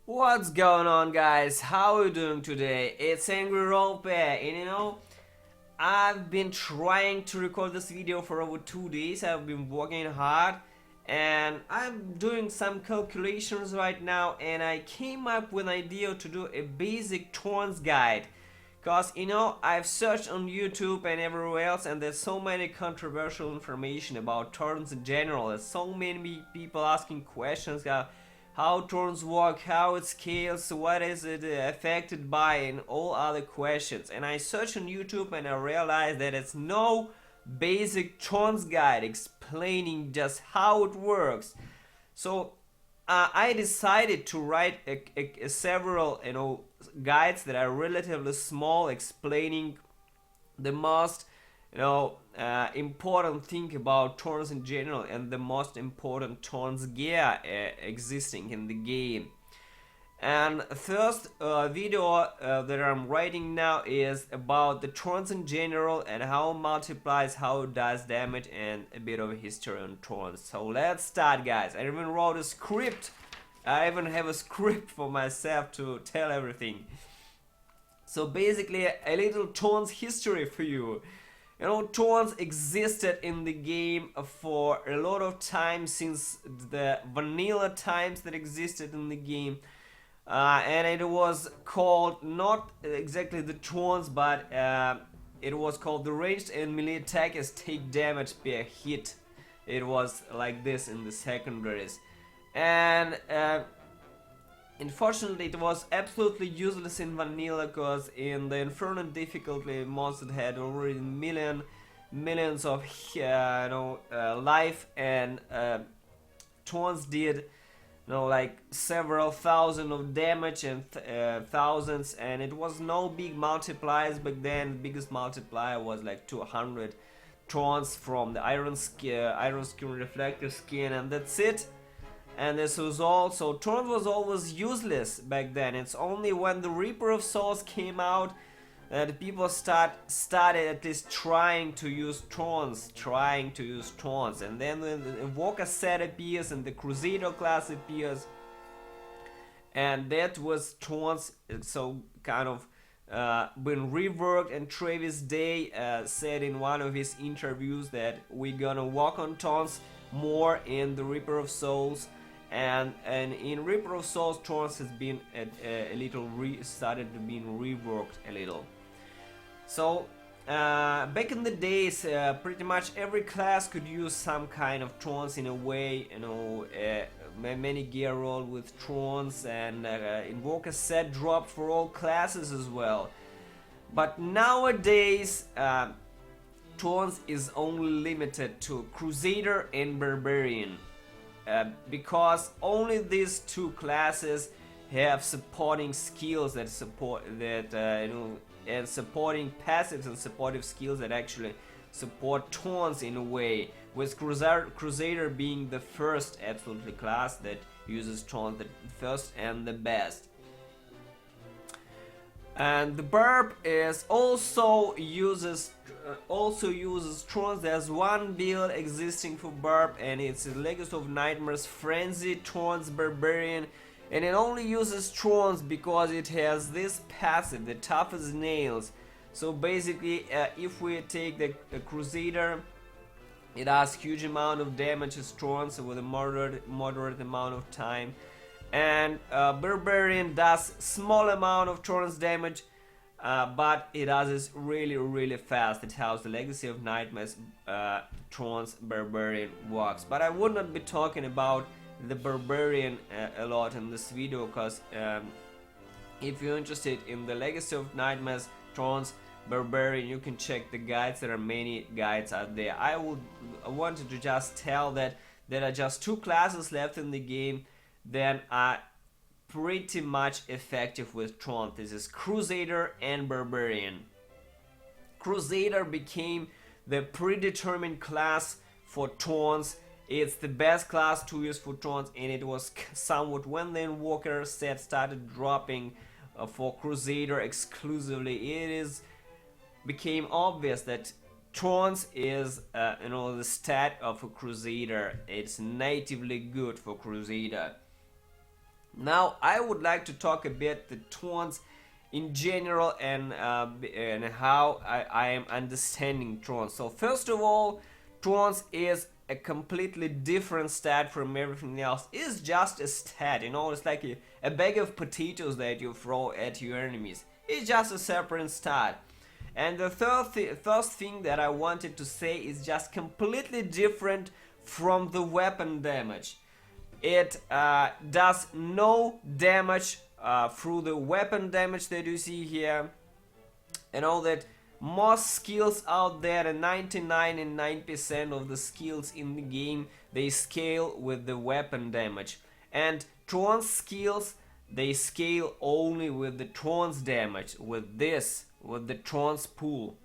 What's going on, guys? How are you doing today? It's Angry Roleplay, and I've been trying to record this video for over 2 days. I've been working hard and I'm doing some calculations right now, and I came up with an idea to do a basic Thorns guide. Cause I've searched on YouTube and everywhere else, and there's so many controversial information about Thorns in general. There's so many people asking questions, how Thorns work, how it scales, what is it affected by, and all other questions. And I searched on YouTube and I realized that it's no basic Thorns guide explaining just how it works. So I decided to write several guides that are relatively small, explaining the most important thing about Thorns in general and the most important Thorns gear existing in the game. And first video that I'm writing now is about the Thorns in general and how it multiplies, how it does damage, and a bit of history on Thorns. So let's start, guys. I even wrote a script. I even have a script for myself to tell everything. So basically a little Thorns history for you. Thorns existed in the game for a lot of time, since the vanilla times that existed in the game. And it was called not exactly the Thorns, but it was called the ranged and melee attackers take damage per hit. It was like this in the secondaries. And unfortunately it was absolutely useless in vanilla, because in the Inferno difficulty monster had already millions of life, and Thorns did like several thousand of damage and thousands, and it was no big multipliers back then. The biggest multiplier was like 200 Thorns from the iron skin reflective skin, and that's it. And this was all. So Thorns was always useless back then. It's only when the Reaper of Souls came out that people started at least trying to use Thorns. And then when the Invoker set appears and the Crusader class appears, and that was Thorns. So kind of been reworked. And Travis Day said in one of his interviews that we're gonna work on Thorns more in the Reaper of Souls. And in Reaper of Souls, Thorns has been a little started to being reworked a little. So back in the days, pretty much every class could use some kind of Thorns in a way. Many gear roll with Thorns, and Invoker set dropped for all classes as well. But nowadays, Thorns is only limited to Crusader and Barbarian. Because only these two classes have supporting skills that support that and supporting passives and supportive skills that actually support Thorns in a way, with Crusader being the first absolutely class that uses Thorns, the first and the best. And the Barb is also uses Thorns. There's one build existing for Barb, and it's a Legacy of Nightmares Frenzy Thorns Barbarian, and it only uses Thorns because it has this passive, the Tough as Nails. So basically, if we take the Crusader, it does huge amount of damage as Thorns with a moderate amount of time, and Barbarian does small amount of Thorns damage. But it does this really fast. It has the Legacy of Nightmares Thorns Barbarian works. But I would not be talking about the Barbarian a lot in this video, because if you're interested in the Legacy of Nightmares Thorns Barbarian, you can check the guides. There are many guides out there. I wanted to just tell that there are just two classes left in the game that are pretty much effective with Thorns. This is Crusader and Barbarian. Crusader became the predetermined class for Thorns. It's the best class to use for Thorns, and it was somewhat when the Invoker set started dropping for Crusader exclusively. Became obvious that Thorns is the stat of a Crusader. It's natively good for Crusader. Now I would like to talk a bit the Thorns in general and how I am understanding Thorns. So first of all, Thorns is a completely different stat from everything else. It's just a stat, you know, it's like a bag of potatoes that you throw at your enemies. It's just a separate stat. And the first thing that I wanted to say is just completely different from the weapon damage. It does no damage through the weapon damage that you see here. You know that most skills out there, and 99.9% of the skills in the game, they scale with the weapon damage. And Thorns skills, they scale only with the Thorns damage, with the Thorns pool.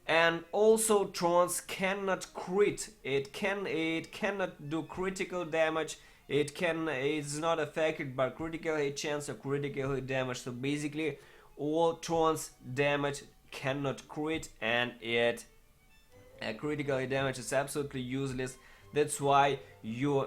And also Thorns cannot crit. It cannot do critical damage. It's not affected by critical hit chance or critical hit damage. So basically all Thorns damage cannot crit, and critical hit damage is absolutely useless. That's why you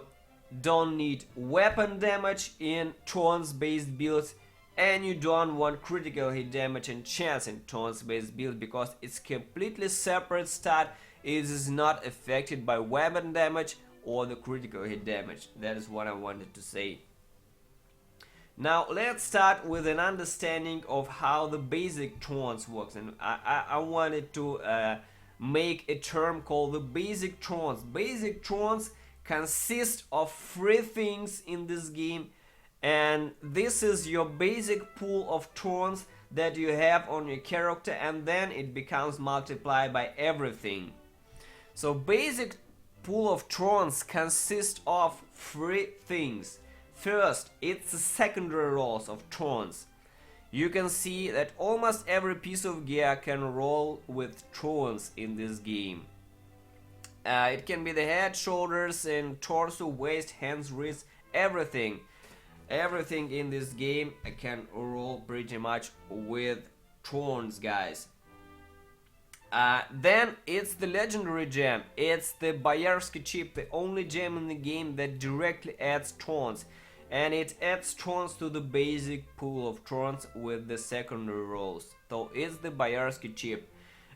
don't need weapon damage in Thorns based builds, and you don't want critical hit damage and chance in Thorns based build, because it's completely separate stat. It is not affected by weapon damage or the critical hit damage. That is what I wanted to say. Now let's start with an understanding of how the basic Thorns works, and I wanted to make a term called the basic Thorns. Basic Thorns consist of three things in this game, and this is your basic pool of Thorns that you have on your character, and then it becomes multiplied by everything. So basic pool of Thorns consists of three things. First, it's the secondary rolls of Thorns. You can see that almost every piece of gear can roll with Thorns in this game. It can be the head, shoulders, and torso, waist, hands, wrists, everything. Everything in this game can roll pretty much with Thorns, guys. Then it's the legendary gem. It's the Boyarsky chip, the only gem in the game that directly adds Thorns. And it adds Thorns to the basic pool of Thorns with the secondary rolls. So it's the Boyarsky chip.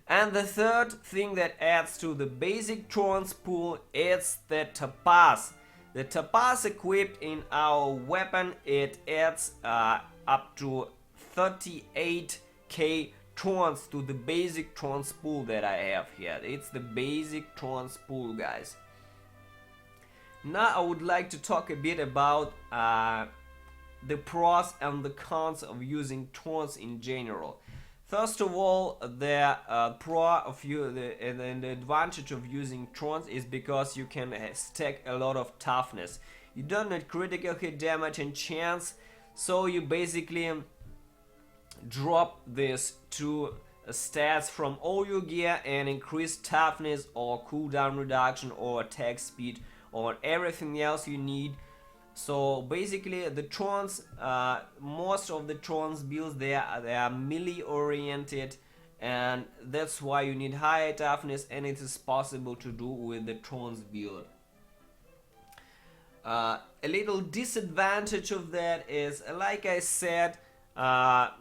And the third thing that adds to the basic Thorns pool is the Topaz. The Topaz equipped in our weapon, it adds up to 38k Thorns to the basic Thorns pool that I have here. It's the basic Thorns pool, guys. Now I would like to talk a bit about the pros and the cons of using Thorns in general. First of all, the advantage of using Thorns is because you can stack a lot of toughness. You don't need critical hit damage and chance, so you basically drop these two stats from all your gear and increase toughness or cooldown reduction or attack speed or everything else you need. So basically the Thorns, most of the Thorns builds they are melee oriented, and that's why you need higher toughness, and it is possible to do with the Thorns build. A little disadvantage of that is, like I said,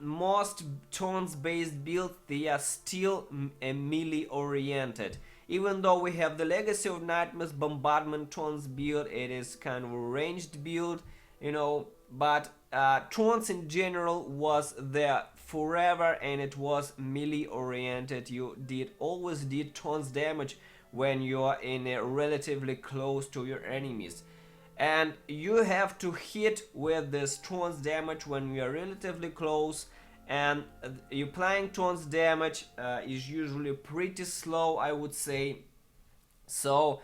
most Thorns based builds, they are still melee oriented. Even though we have the Legacy of Nightmares Bombardment Thorns build, it is kind of a ranged build, you know, but Thorns in general was there forever, and it was melee oriented. You always did Thorns damage when you are in a relatively close to your enemies. And you have to hit with this Thorns damage when you are relatively close, and you applying Thorns damage is usually pretty slow, I would say. So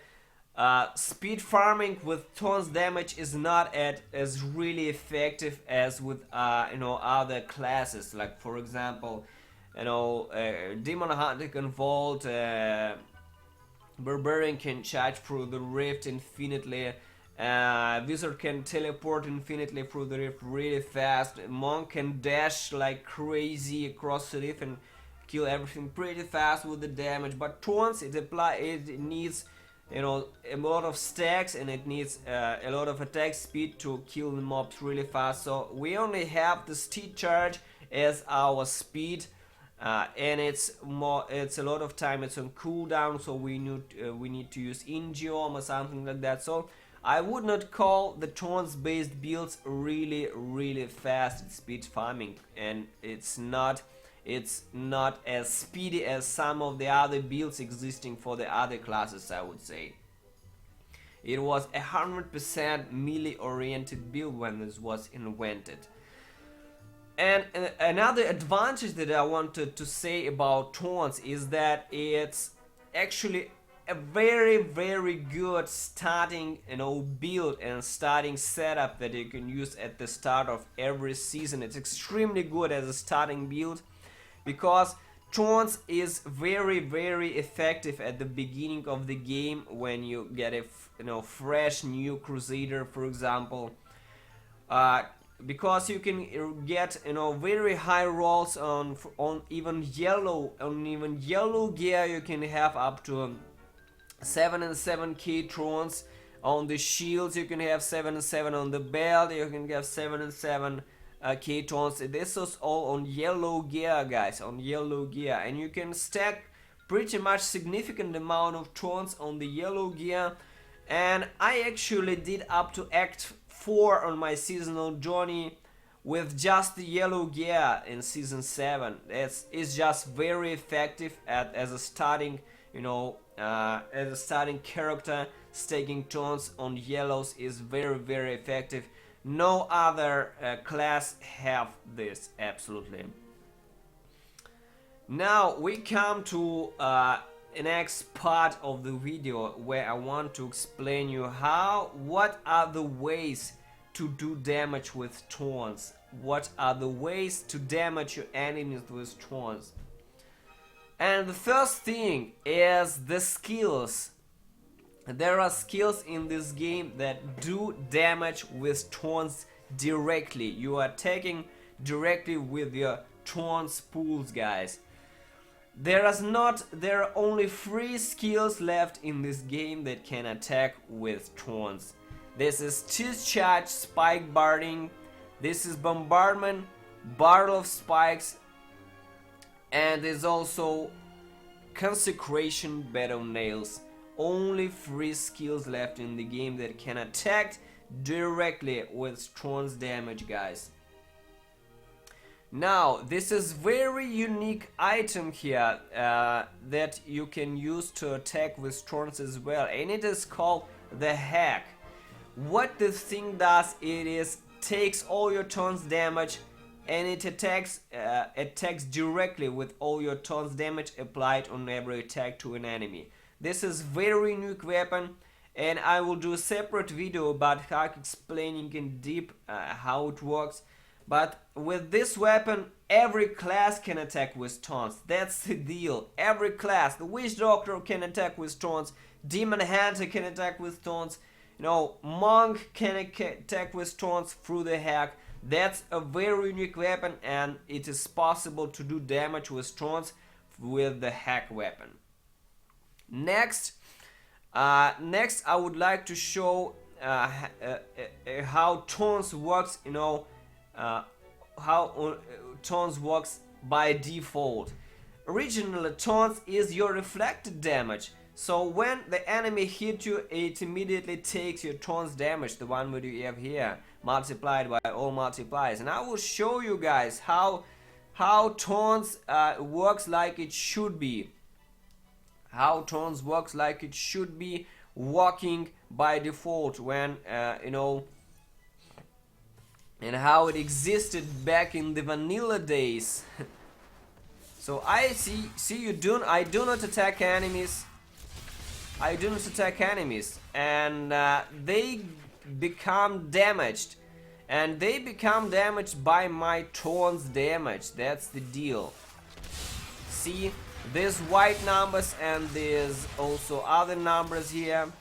speed farming with Thorns damage is not as really effective as with other classes, like for example, Demon Hunter can vault, Barbarian can charge through the rift infinitely. Wizard can teleport infinitely through the rift really fast. Monk can dash like crazy across the rift and kill everything pretty fast with the damage. But Thorns, it needs you know, a lot of stacks, and it needs a lot of attack speed to kill the mobs really fast. So we only have the steed charge as our speed, and it's a lot of time. It's on cooldown, so we need to use Ingeom or something like that. So I would not call the Thorns based builds really fast at speed farming, and it's not as speedy as some of the other builds existing for the other classes, I would say. It was 100% melee oriented build when this was invented. And another advantage that I wanted to say about Thorns is that it's actually a very good starting, you know, build and starting setup that you can use at the start of every season. It's extremely good as a starting build because Thorns is very effective at the beginning of the game when you get a fresh new Crusader, for example. Because you can get very high rolls on even yellow gear. You can have up to 7 and 7k Thorns on the shields. You can have 7 and 7 on the belt. You can have 7 and 7 k Thorns. This is all on yellow gear, guys, on yellow gear, and you can stack pretty much significant amount of Thorns on the yellow gear. And I actually did up to Act 4 on my seasonal journey with just the yellow gear in season 7. It's just very effective as a starting, as a starting character. Stacking Thorns on yellows is very effective. No other class have this, absolutely. Now we come to the next part of the video where I want to explain you what are the ways to do damage with Thorns. What are the ways to damage your enemies with Thorns? And the first thing is the skills. There are skills in this game that do damage with Thorns directly. You are attacking directly with your Thorns pools, guys. There are only 3 skills left in this game that can attack with Thorns. This is Discharge Spike Barding, this is Bombardment, Barrel of Spikes, and there's also Consecration Bed of Nails. Only 3 skills left in the game that can attack directly with Thorns damage, guys. Now, this is very unique item here that you can use to attack with Thorns as well, and it is called the Hack. What this thing does, it takes all your Thorns damage and it attacks directly with all your Thorns damage applied on every attack to an enemy. This is very unique weapon, and I will do a separate video about Hack explaining in deep how it works. But with this weapon, every class can attack with Thorns. That's the deal. Every class. The Witch Doctor can attack with Thorns. Demon Hunter can attack with Thorns. Monk can attack with Thorns through the Hack. That's a very unique weapon, and it is possible to do damage with Thorns with the Hack weapon. Next, I would like to show how Thorns works. How Thorns works by default. Originally, Thorns is your reflected damage. So when the enemy hits you, it immediately takes your Thorns damage, the one that you have here, multiplied by all multipliers. And I will show you guys how Thorns works like it should be. How Thorns works like it should be, working by default when and how it existed back in the vanilla days. So I do not attack enemies. And they become damaged. And they become damaged by my Thorns damage. That's the deal. See, there's white numbers and there's also other numbers here.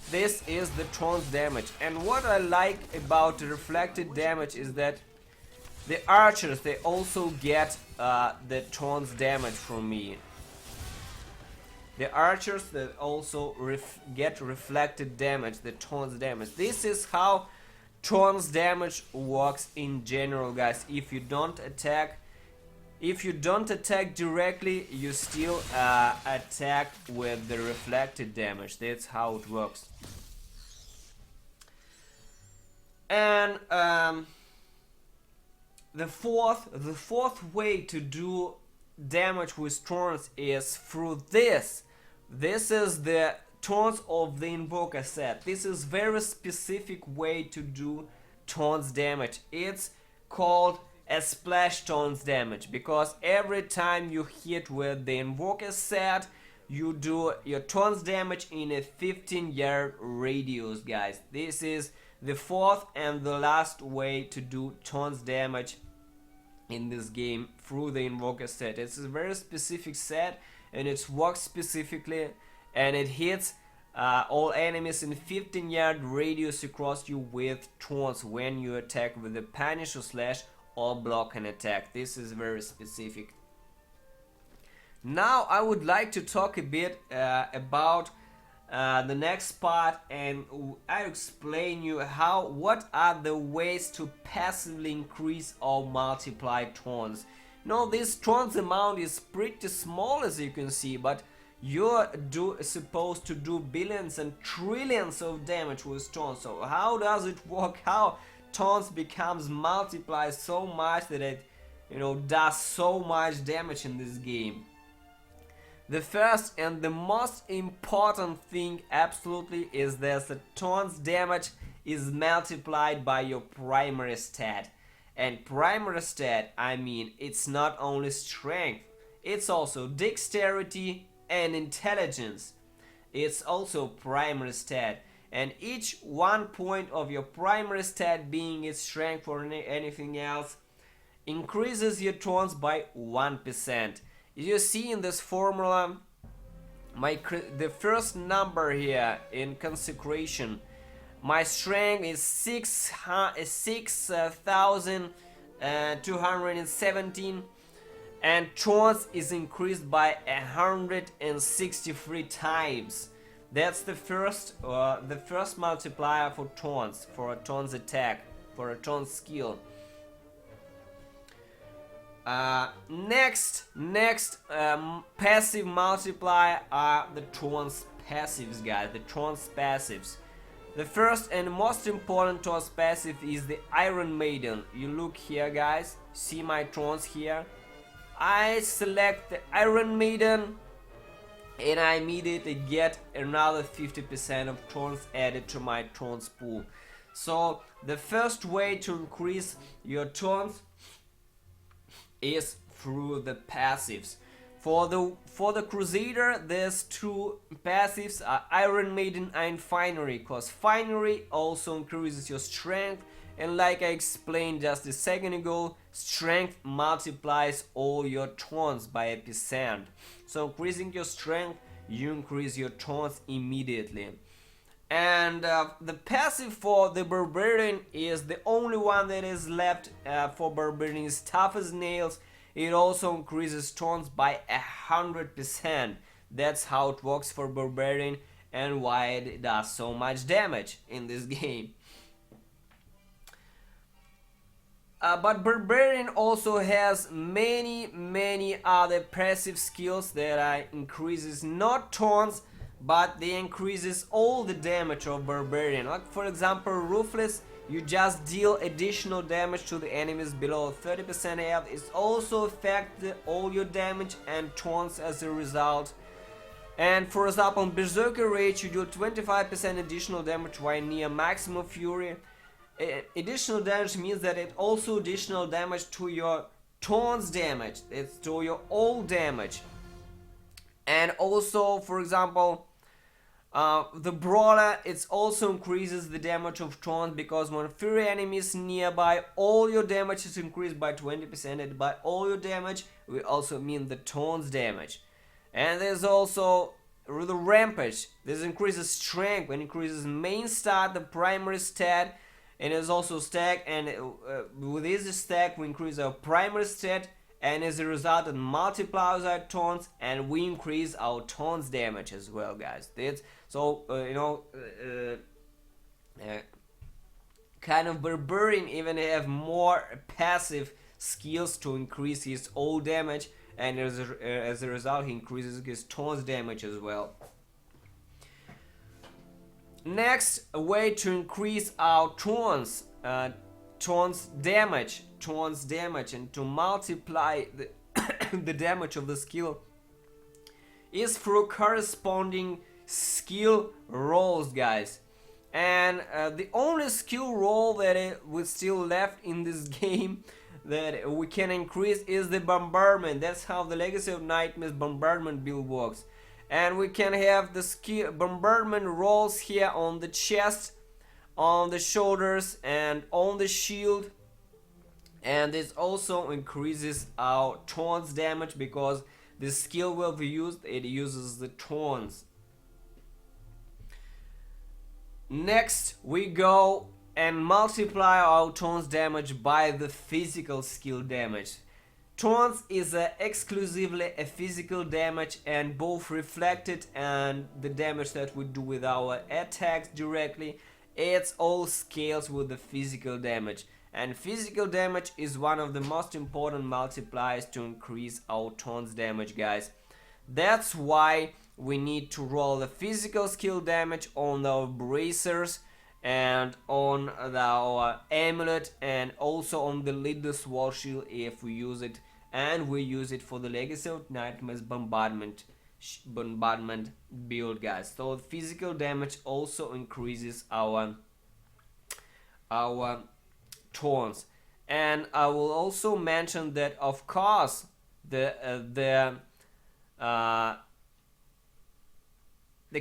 This is the Thorns damage, and what I like about the reflected damage is that the archers, they also get the Thorns damage from me. the archers that also get reflected damage, the Thorns damage. This is how Thorns damage works in general, guys. If you don't attack directly, you still attack with the reflected damage. That's how it works. And the fourth way to do damage with Thorns is through this. This is the Thorns of the Invoker set. This is very specific way to do Thorns damage. It's called a splash Thorns damage, because every time you hit with the Invoker set, you do your Thorns damage in a 15-yard radius, guys. This is the fourth and the last way to do Thorns damage in this game through the Invoker set. It's a very specific set, and it works specifically, and it hits all enemies in 15-yard radius across you with Thorns when you attack with the punish or slash or block an attack. This is very specific. Now I would like to talk a bit about the next part, and I explain you what are the ways to passively increase or multiply Thorns. Now this Thorns amount is pretty small, as you can see, but you're supposed to do billions and trillions of damage with Thorns. So how does it work? How Thorns becomes multiplied so much that it does so much damage in this game? The first and the most important thing absolutely is that the Thorns damage is multiplied by your primary stat. And primary stat, I mean, it's not only strength, it's also dexterity and intelligence. It's also primary stat. And each 1 point of your primary stat, being its strength or anything else, increases your Thorns by 1%. You see in this formula, the first number here in consecration, my strength is 6,217, and Thorns is increased by 163 times. That's the first multiplier for Thorns, for a Thorns attack, for a Thorns skill. Next passive multiplier are the Thorns passives, guys. The Thorns passives. The first and most important Thorns passive is the Iron Maiden. You look here, guys. See my Thorns here. I select the Iron Maiden, and I immediately get another 50% of Thorns added to my Thorns pool. So the first way to increase your Thorns is through the passives. For the Crusader, there's two passives, Iron Maiden and Finery, because Finery also increases your strength, and like I explained just a second ago, strength multiplies all your Thorns by 1%. So increasing your strength, you increase your Thorns immediately. And the passive for the Barbarian is the only one that is left for Barbarian, is Tough as Nails. It also increases Thorns by 100%. That's how it works for Barbarian and why it does so much damage in this game. But Barbarian also has many other passive skills that increases not Thorns, but they increases all the damage of Barbarian. Like for example, Ruthless, you just deal additional damage to the enemies below 30% health. It also affects all your damage and Thorns as a result. And for example, on Berserker Rage, you do 25% additional damage while near maximum fury. Additional damage means that it also additional damage to your Thorns damage. It's to your all damage. And also, for example, the Brawler, it also increases the damage of Thorns, because when fury enemies nearby, all your damage is increased by 20%, and by all your damage we also mean the Thorns damage. And there's also the Rampage. This increases strength and increases main stat, the primary stat, and there's also stack, and with this stack we increase our primary stat and as a result it multiplies our thorns, and we increase our thorns damage as well, guys. That's so kind of barbarian even have more passive skills to increase his old damage, and as a result he increases his thorns damage as well. Next, a way to increase our thorns damage, and to multiply the, the damage of the skill is through corresponding skill rolls, guys. And the only skill roll that was still left in this game that we can increase is the bombardment. That's how the Legacy of Nightmares bombardment build works. And we can have the skill bombardment rolls here on the chest, on the shoulders, and on the shield. And this also increases our thorns damage because the skill will be used, it uses the thorns. Next, we go and multiply our thorns damage by the physical skill damage. Thorns is exclusively a physical damage, and both reflected and the damage that we do with our attacks directly, it's all scales with the physical damage. And physical damage is one of the most important multipliers to increase our thorns damage, guys. That's why we need to roll the physical skill damage on our bracers and on our amulet, and also on the leader's war shield if we use it, and we use it for the Legacy of Nightmares bombardment build, guys. So physical damage also increases our thorns. And I will also mention that of course the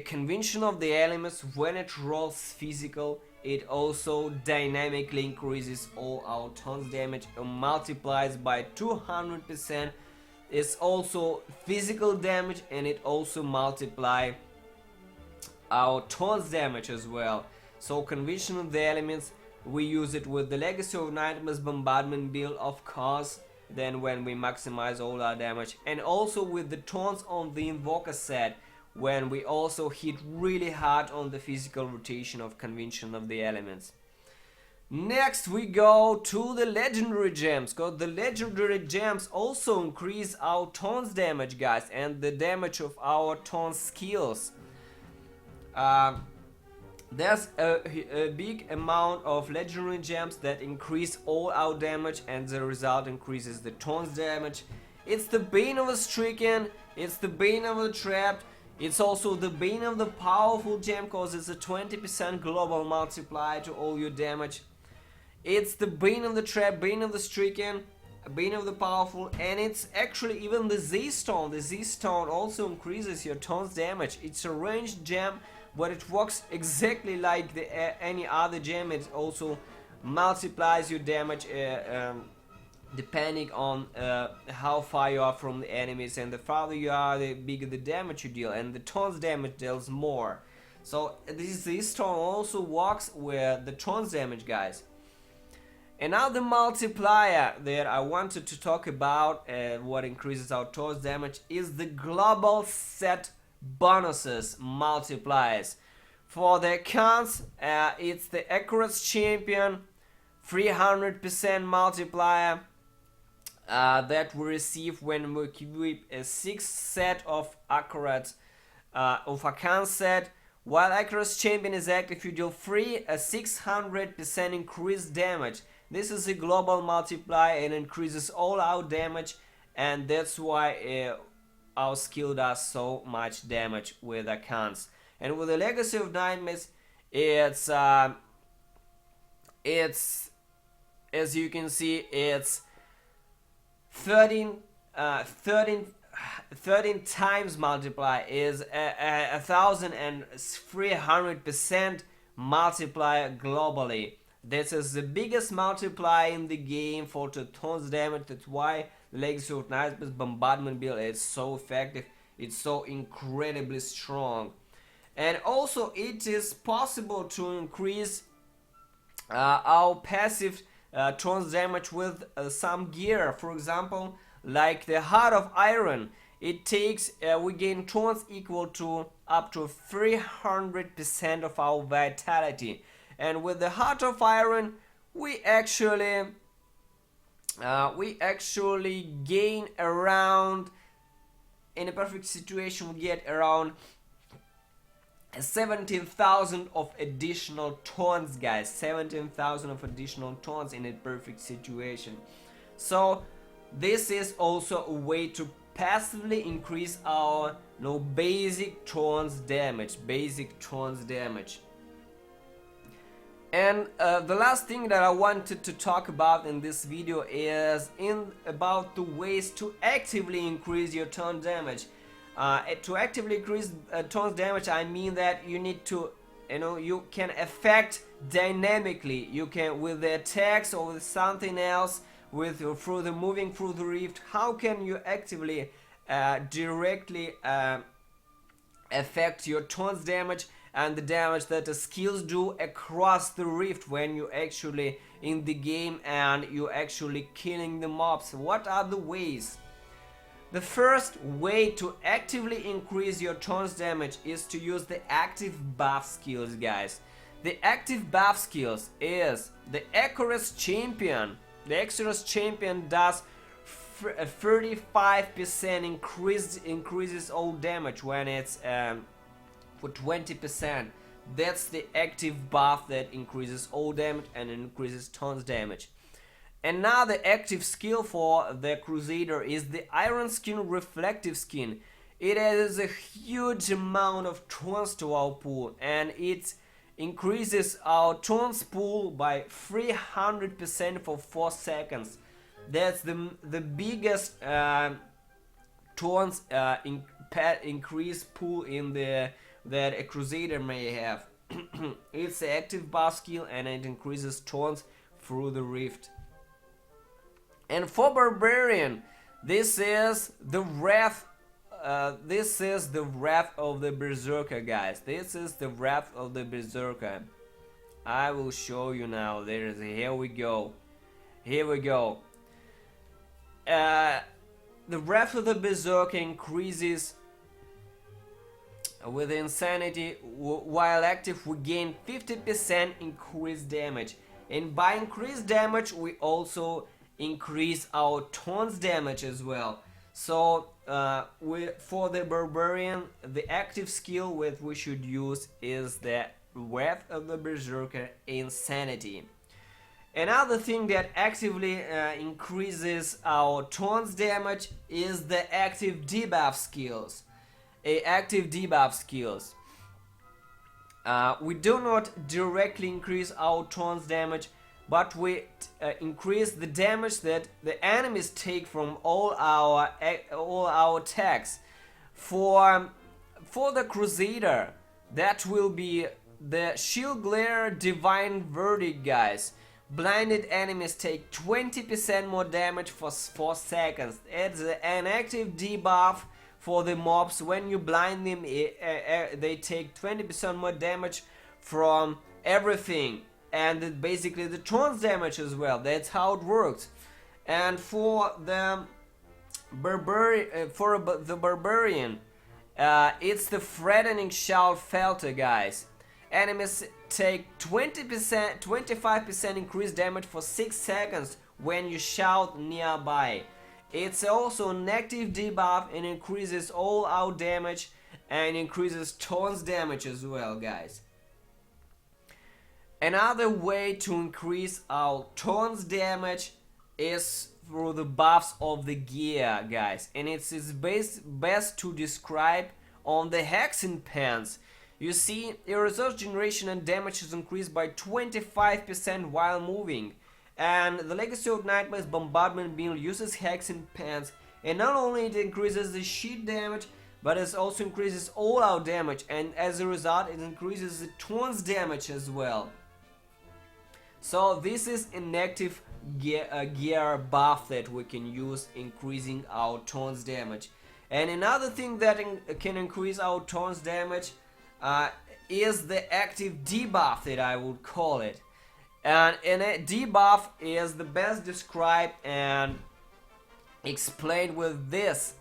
convention of the elements, when it rolls physical, it also dynamically increases all our thorns damage and multiplies by 200%. It's also physical damage, and it also multiplies our thorns damage as well. So convention of the elements, we use it with the Legacy of Nightmares bombardment build, of course, then when we maximize all our damage, and also with the thorns on the Invoker set, when we also hit really hard on the physical rotation of convention of the elements. Next we go to the legendary gems, because the legendary gems also increase our thorns damage, guys, and the damage of our thorns skills. There's a big amount of legendary gems that increase all our damage, and the result increases the thorns damage. It's the Bane of the Stricken, it's the Bane of the Trapped, it's also the Bane of the Powerful gem, because it's a 20% global multiplier to all your damage. It's the Bane of the Trapped, Bane of the Stricken, Bane of the Powerful, and it's actually even the Z-Stone. The Z-Stone also increases your thorns damage. It's a ranged gem, but it works exactly like any other gem. It also multiplies your damage depending on how far you are from the enemies, and the farther you are, the bigger the damage you deal, and the thorns damage deals more. So this stone also works with the thorns damage, guys. Another multiplier that I wanted to talk about, what increases our thorns damage, is the global set bonuses multipliers. For the accounts, it's the Accurate's Champion 300% multiplier that we receive when we equip a 6th set of Accurate account set. While Accurate's Champion is active, you deal free a 600% increased damage. This is a global multiplier and increases all our damage, and that's why our skill does so much damage with accounts. And with the Legacy of Nightmares, it's as you can see, it's 13 times multiplier is 1,300% multiplier globally. This is the biggest multiplier in the game for the thorns damage. That's why Legacy of Nightmares bombardment build is so effective. It's so incredibly strong. And also it is possible to increase our passive thorns damage with some gear. For example, like the Heart of Iron. It takes, we gain thorns equal to up to 300% of our vitality. And with the Heart of Iron, we actually gain around, in a perfect situation, we get around 17,000 of additional thorns, guys. 17,000 of additional thorns in a perfect situation. So this is also a way to passively increase our basic thorns damage. And the last thing that I wanted to talk about in this video is about the ways to actively increase your thorn damage. To actively increase thorns damage, I mean that you need to, you can affect dynamically. You can with the attacks or with something else, through the moving through the rift. How can you actively directly affect your thorns damage and the damage that the skills do across the rift when you actually in the game and you actually killing the mobs? What are the ways? The first way to actively increase your thorns damage is to use the active buff skills, guys. The active buff skills is the Icarus Champion. The Icarus Champion does 35% increases all damage when it's for 20%. That's the active buff that increases all damage and increases thorns damage. And now the active skill for the Crusader is the Iron Skin Reflective Skin. It has a huge amount of thorns to our pool, and it increases our thorns pool by 300% for 4 seconds. That's the biggest thorns increase pool in that a Crusader may have. It's the active buff skill, and it increases thorns through the rift. And for Barbarian, this is the Wrath. This is the Wrath of the Berserker, guys. This is the Wrath of the Berserker. I will show you now. Here we go. The Wrath of the Berserker increases with Insanity. While active, we gain 50% increased damage. And by increased damage, we also increase our thorns damage as well. So for the Barbarian, the active skill we should use is the Wrath of the Berserker Insanity. Another thing that actively increases our thorns damage is the active debuff skills. We do not directly increase our thorns damage, but we increase the damage that the enemies take from all our attacks. For the Crusader, that will be the Shield Glare Divine Verdict, guys. Blinded enemies take 20% more damage for 4 seconds. It's an active debuff for the mobs. When you blind them, they take 20% more damage from everything. And basically the thorns damage as well. That's how it works. And for the Barbarian, it's the Threatening Shout Felter, guys. Enemies take 25% increased damage for 6 seconds when you shout nearby. It's also an active debuff and increases all out damage and increases thorns damage as well, guys. Another way to increase our thorns damage is through the buffs of the gear, guys, and it's best to describe on the Hexen Pants. You see, your resource generation and damage is increased by 25% while moving, and the Legacy of Nightmare's Bombardment Beam uses Hexen Pants, and not only it increases the sheet damage, but it also increases all out damage, and as a result it increases the thorns damage as well. So this is an active gear buff that we can use, increasing our thorns damage. And another thing that can increase our thorns damage is the active debuff, that I would call it. And a debuff is the best described and explained with this.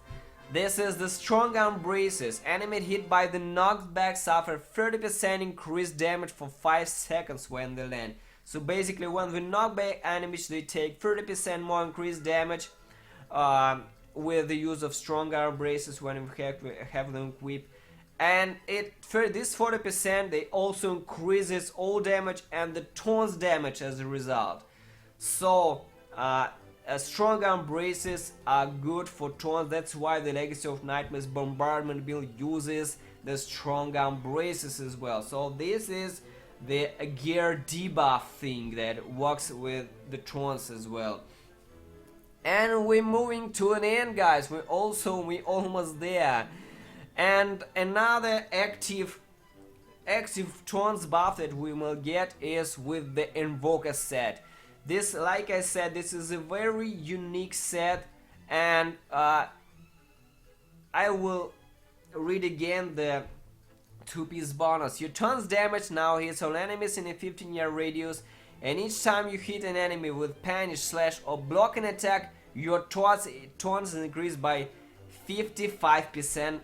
This is the strong arm braces. Enemy hit by the knockback suffer 30% increased damage for 5 seconds when they land. So basically when we knock back enemies, they take 30% more increased damage with the use of strong arm braces when we have them equipped. And for this 40%, they also increases all damage and the Thorns damage as a result. So strong arm braces are good for Thorns. That's why the Legacy of Nightmares bombardment build uses the strong arm braces as well. So this is the gear debuff thing that works with the Thorns as well. And we're moving to an end, guys. We're almost there. And another active Thorns buff that we will get is with the Invoker set. This, like I said, this is a very unique set, and I will read again the 2-piece bonus. Your Thorns damage now hits all enemies in a 15-yard radius, and each time you hit an enemy with punish, slash or block an attack, your Thorns increase by 55%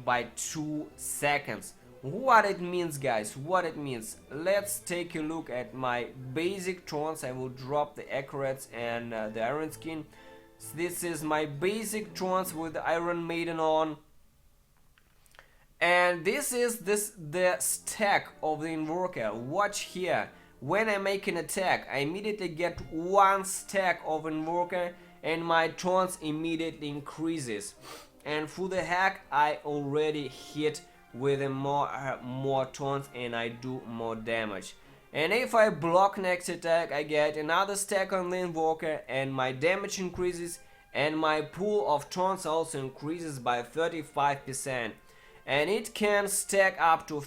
by 2 seconds. What it means, guys, what it means. Let's take a look at my basic Thorns. I will drop the accurates and the Iron Skin. So this is my basic Thorns with the Iron Maiden on. And this is the stack of the Invoker. Watch here. When I make an attack, I immediately get 1 stack of Invoker and my Thorns immediately increases. And through the hack, I already hit with a more Thorns and I do more damage. And if I block next attack, I get another stack on the Invoker and my damage increases and my pool of Thorns also increases by 35%. And it can stack up to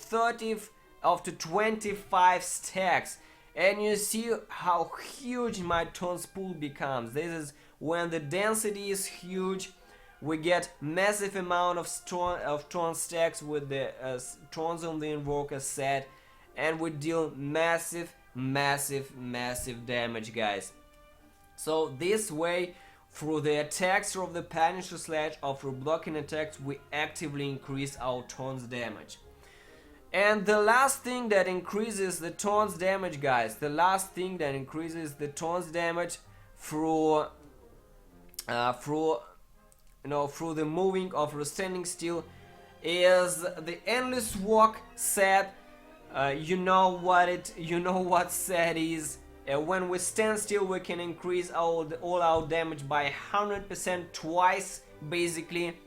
25 stacks. And you see how huge my Thorns pool becomes. This is when the density is huge. We get massive amount of Thorn stacks with the Thorns on the Invoker set, and we deal massive damage, guys. So this way, through the attacks of the Punisher slash or through blocking attacks, we actively increase our Thorns damage. And the last thing that increases the Thorns damage, guys, the last thing that increases the Thorns damage through the moving of the standing still is the Endless Walk set. You know what set is. When we stand still, we can increase all our damage by 100% twice, basically.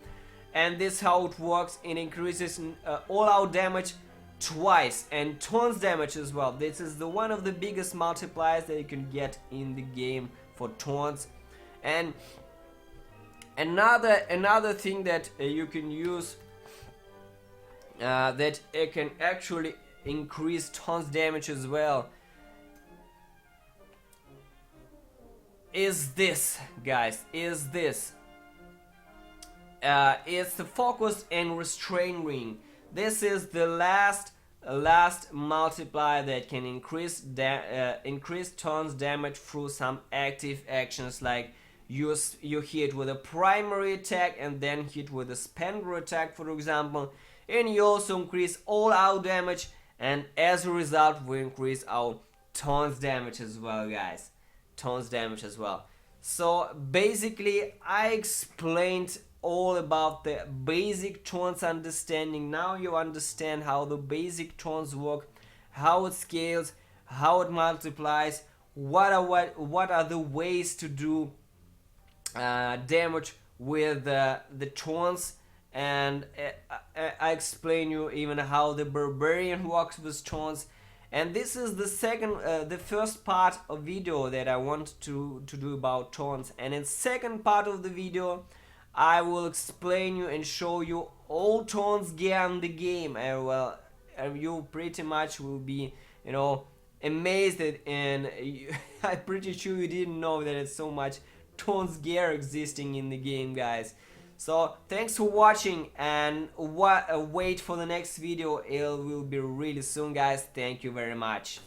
And this is how it works. It increases all our damage twice and Thorns damage as well. This is one of the biggest multipliers that you can get in the game for Thorns. And another thing that you can use that it can actually increase Thorns damage as well is this, guys, is this. It's the Focus and Restrain Ring. This is the last multiplier that can increase Thorns damage through some active actions, like you hit with a primary attack and then hit with a Spangler attack, for example, and you also increase all our damage, and as a result we increase our Thorns damage as well, guys. Thorns damage as well. So basically I explained all about the basic Thorns understanding. Now you understand how the basic Thorns work, how it scales, how it multiplies, what are the ways to do damage with the Thorns, and I explain you even how the Barbarian works with Thorns. And this is the first part of video that I want to do about Thorns. And in second part of the video, I will explain you and show you all Thorns gear in the game. And well, you pretty much will be, amazed and I'm pretty sure you didn't know that it's so much Thorns gear existing in the game, guys. So thanks for watching, and wait for the next video. It will be really soon, guys. Thank you very much.